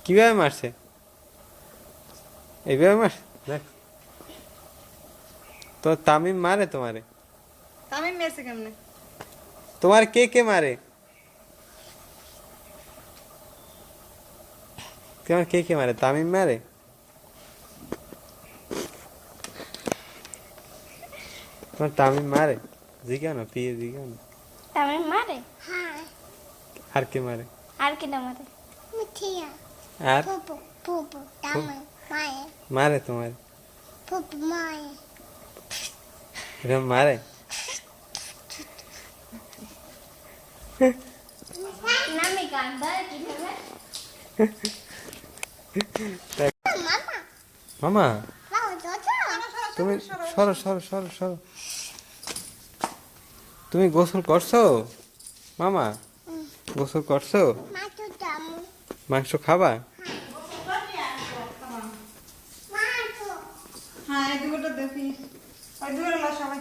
কিভাবে মারছে? এইভাবে মার দেখ। তো তামিম মারে তোমারে? তামিম মেরেছে কেমনে? তোমার কে কে মারে? তোমার কে কে মারে? তামিম মারে? তোমার তামিম মারে? জিজ্ঞাসা না, পিয়ে জিজ্ঞাসা না। তামিম মারে? হ্যাঁ। আর কে মারে? আর কেটা মারে? মিঠিয়া আর ফুপু ফুপু তামে মায়ে মারে তোমার? ফুপু মায়ে এরকম মারে? নামি কান্দা কিভাবে? মামা মামা লাও জোজো তুমি সরো সরো সরো সরো। তুমি গোসল করছো মামা? গোসল করছো? মাটু দামু মাংস খাবা? মাটু হ্যাঁ এই দুটো দেখি ওই দূরে সবাই